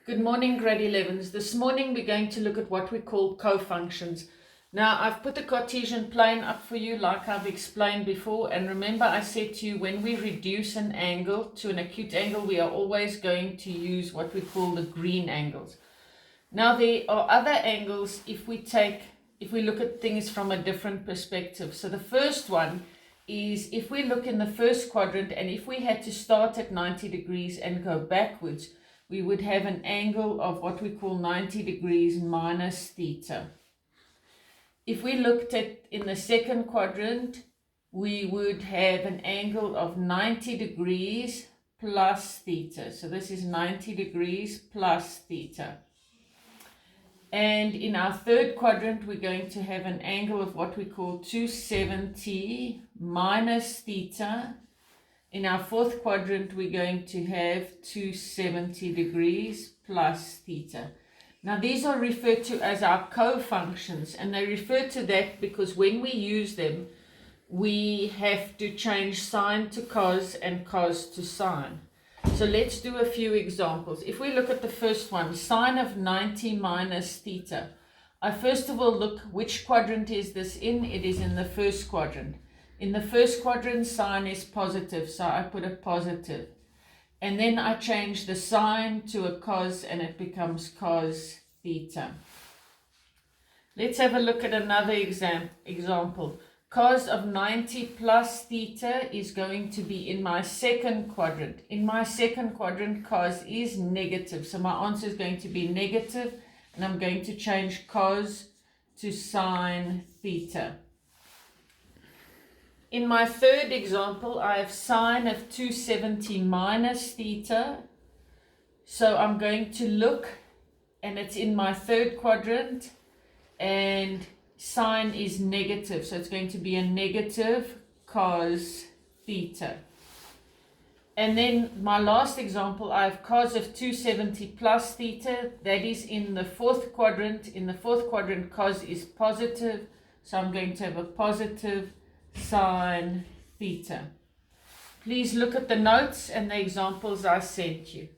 Good morning, grade 11s. This morning we're going to look at what we call co-functions. Now, I've put the Cartesian plane up for you like I've explained before, and remember I said to you when we reduce an angle to an acute angle, we are always going to use what we call the green angles. Now, there are other angles if we look at things from a different perspective. So the first one is if we look in the first quadrant, and if we had to start at 90 degrees and go backwards, we would have an angle of what we call 90 degrees minus theta. If we looked at in the second quadrant, we would have an angle of 90 degrees plus theta. So this is 90 degrees plus theta. And in our third quadrant, we're going to have an angle of what we call 270 minus theta. In our fourth quadrant, we're going to have 270 degrees plus theta. Now, these are referred to as our co-functions, and they refer to that because when we use them, we have to change sine to cos and cos to sine. So let's do a few examples. If we look at the first one, sine of 90 minus theta. I first of all look which quadrant is this in. It is in the first quadrant. In the first quadrant, sine is positive, so I put a positive. And then I change the sine to a cos, and it becomes cos theta. Let's have a look at another example. Cos of 90 plus theta is going to be in my second quadrant. In my second quadrant, cos is negative, so my answer is going to be negative, and I'm going to change cos to sine theta. In my third example, I have sine of 270 minus theta. So I'm going to look, and it's in my third quadrant, and sine is negative. So it's going to be a negative cos theta. And then my last example, I have cos of 270 plus theta. That is in the fourth quadrant. In the fourth quadrant, cos is positive. So I'm going to have a positive sine theta. Please look at the notes and the examples I sent you.